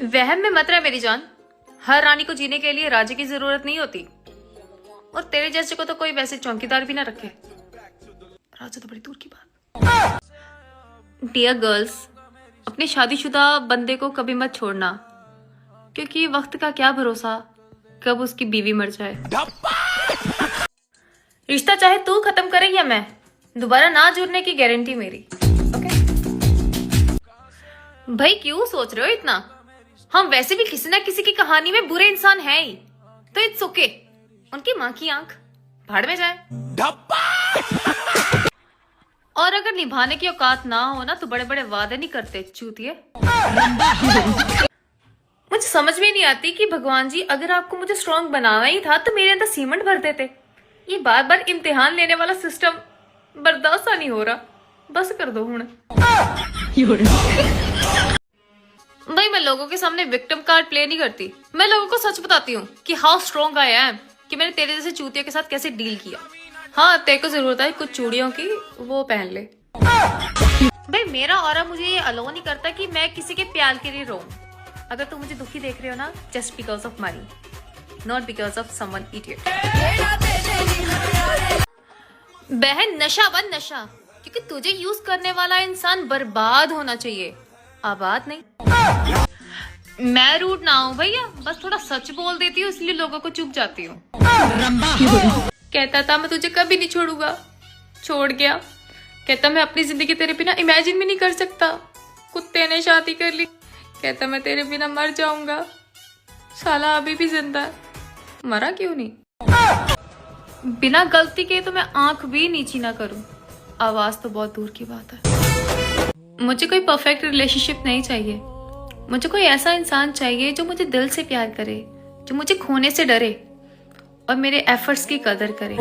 वहम में मत रह मेरी जान। हर रानी को जीने के लिए राजे की जरूरत नहीं होती, और तेरे जैसे को तो कोई वैसे चौकीदार भी ना रखे। राजा तो बड़ी दूर की बात। डियर गर्ल्स, अपने शादीशुदा बंदे को कभी मत छोड़ना, क्योंकि वक्त का क्या भरोसा कब उसकी बीवी मर जाए। रिश्ता चाहे तू खत्म करे या मैं, दोबारा ना जुड़ने की गारंटी मेरी। ओके भाई, क्यों सोच रहे हो इतना? हम वैसे भी किसी ना किसी की कहानी में बुरे इंसान हैं ही, तो इट्स ओके। उनकी माँ की आंख भाड़ में जाए। और अगर निभाने की औकात ना हो ना, तो बड़े बड़े वादे नहीं करते चूतिए। मुझे समझ में नहीं आती कि भगवान जी, अगर आपको मुझे स्ट्रॉन्ग बनाना ही था तो मेरे अंदर सीमेंट भर देते। ये बार बार इम्तिहान लेने वाला सिस्टम बर्दाश्त नहीं हो रहा, बस कर दो हुण। भाई, मैं लोगों के सामने विक्टिम कार्ड प्ले नहीं करती, मैं लोगों को सच बताती हूँ कि हाउ स्ट्रॉन्ग आई एम, कि मैंने तेरे जैसे चूतिया के साथ कैसे डील किया। हाँ, तेरे को जरूरत है कुछ चूड़ियों की, वो पहन ले। भाई, मेरा ऑरा मुझे ये अलाउ नहीं करता कि मैं किसी के प्यार के लिए रोऊं। अगर तुम मुझे दुखी देख रहे हो ना, just because of money, not because of someone idiot. बहन, नशा बन नशा, क्योंकि तुझे यूज करने वाला इंसान बर्बाद होना चाहिए, आबाद नहीं। मैं रूड ना हूँ भैया, बस थोड़ा सच बोल देती हूँ, इसलिए लोगों को चुप जाती हूँ। कहता था मैं तुझे कभी नहीं छोड़ूंगा, छोड़ गया। कहता मैं अपनी जिंदगी तेरे बिना इमेजिन भी नहीं कर सकता, कुत्ते ने शादी कर ली। कहता मैं तेरे बिना मर जाऊंगा, साला अभी भी जिंदा है, मरा क्यों नहीं? बिना गलती के तो मैं आंख भी नीची ना करूं, आवाज तो बहुत दूर की बात है। मुझे कोई परफेक्ट रिलेशनशिप नहीं चाहिए, मुझे कोई ऐसा इंसान चाहिए जो मुझे दिल से प्यार करे, जो मुझे खोने से डरे और मेरे एफर्ट्स की कदर करे।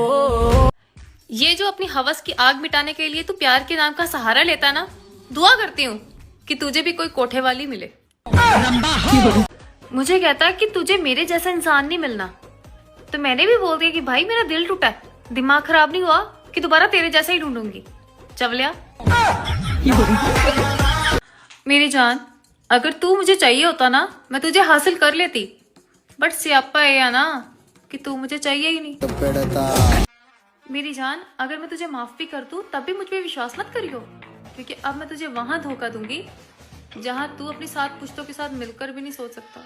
ये जो अपनी हवस की आग मिटाने के लिए तू प्यार के नाम का सहारा लेता ना, दुआ करती हूँ कि तुझे भी कोई कोठे वाली मिले। मुझे कहता है कि तुझे मेरे जैसा इंसान नहीं मिलना, तो मैंने भी बोल दिया कि भाई मेरा दिल टूटा है, दिमाग खराब नहीं हुआ कि दोबारा तेरे जैसा ही ढूंढूंगी। चवलिया। मेरी जान, अगर तू मुझे चाहिए होता ना, मैं तुझे हासिल कर लेती, बट स्यापा है ना कि तू मुझे चाहिए ही नहीं। मेरी जान, अगर मैं तुझे माफ भी कर दूं तब भी मुझ पे विश्वास मत करियो, क्योंकि अब मैं तुझे वहां धोखा दूंगी जहां तू अपनी 7 पुश्तों के साथ मिलकर भी नहीं सोच सकता।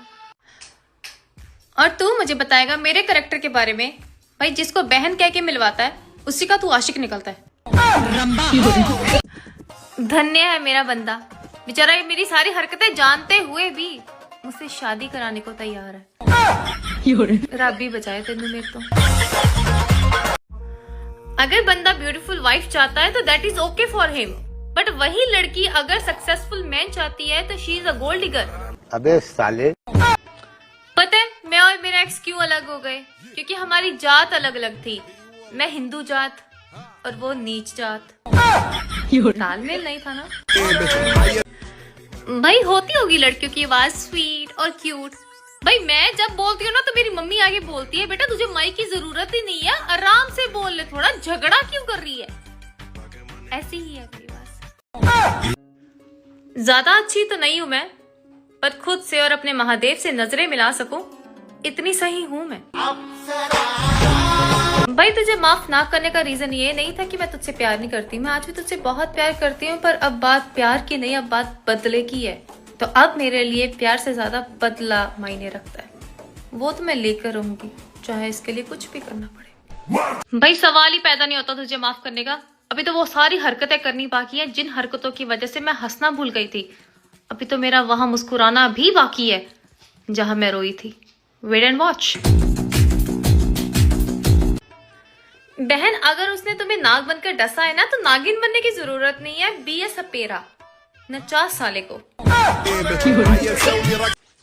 और तू मुझे बताएगा मेरे कैरेक्टर के बारे में। भाई, जिसको बहन कह के मिलवाता है उसी का तू आशिक निकलता है। धन्य है मेरा बंदा, बेचारा ये मेरी सारी हरकतें जानते हुए भी मुझसे शादी कराने को तैयार है। रब भी बचाए तेनू मेरे तो। अगर बंदा ब्यूटीफुल वाइफ चाहता है तो that is okay for him, but वही लड़की अगर सक्सेसफुल मैन चाहती है तो she is a gold digger. अबे साले, पता है मैं और मेरा एक्स क्यों अलग हो गए? क्योंकि हमारी जात अलग अलग थी। मैं हिंदू जात और वो नीच जात। तालमेल नहीं था ना। भाई, होती होगी लड़कियों की आवाज स्वीट और क्यूट। भाई, मैं जब बोलती हूँ ना तो मेरी मम्मी आगे बोलती है, बेटा तुझे माइक की जरूरत ही नहीं है, आराम से बोल ले, थोड़ा झगड़ा क्यों कर रही है? ऐसी ही है मेरी बात। ज्यादा अच्छी तो नहीं हूं मैं, पर खुद से और अपने महादेव से नजरें मिला सकूं इतनी सही हूं मैं। भाई, तुझे माफ ना करने का रीजन ये नहीं था कि मैं तुझसे प्यार नहीं करती, मैं आज भी तुझसे बहुत प्यार करती हूँ, पर अब बात प्यार की नहीं, अब बात बदले की है। तो अब मेरे लिए प्यार से ज्यादा बदला मायने रखता है, वो तो मैं लेकर रहूंगी, चाहे इसके लिए कुछ भी करना पड़े। भाई, सवाल ही पैदा नहीं होता तुझे माफ करने का। अभी तो वो सारी हरकतें करनी बाकी है जिन हरकतों की वजह से मैं हंसना भूल गई थी। अभी तो मेरा वहां मुस्कुराना भी बाकी है जहां मैं रोई थी। Wait and watch. बहन, अगर उसने तुम्हें नाग बनकर डसा है ना, तो नागिन बनने की जरूरत नहीं है, बी ए सपेरा, न 50 साले को।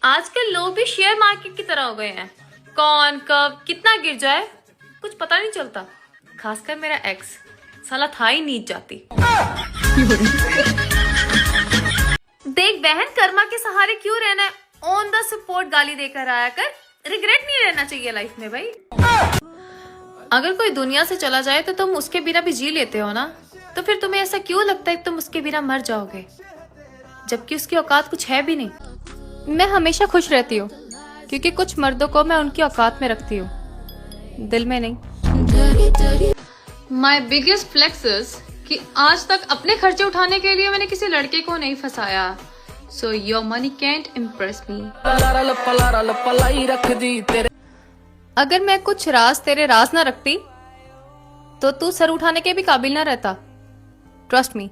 आजकल लोग भी शेयर मार्केट की तरह हो गए हैं, कौन कब कितना गिर जाए कुछ पता नहीं चलता। खासकर मेरा एक्स, साला था ही नीच जाती। देख बहन, कर्मा के सहारे क्यों रहना है, ऑन द स्पॉट गाली देकर आया कर, रिग्रेट नहीं रहना चाहिए लाइफ में। भाई, अगर कोई दुनिया से चला जाए तो तुम उसके बिना भी जी लेते हो ना, तो फिर तुम्हें ऐसा क्यों लगता है कि तुम उसके बिना मर जाओगे, जबकि उसकी औकात कुछ है भी नहीं। मैं हमेशा खुश रहती हूँ क्योंकि कुछ मर्दों को मैं उनकी औकात में रखती हूँ, दिल में नहीं। माई बिगेस्ट फ्लेक्स इज कि आज तक अपने खर्चे उठाने के लिए मैंने किसी लड़के को नहीं फंसाया। So your money can't impress me. अगर मैं कुछ राज तेरे राज ना रखती तो तू सर उठाने के भी काबिल ना रहता। Trust me.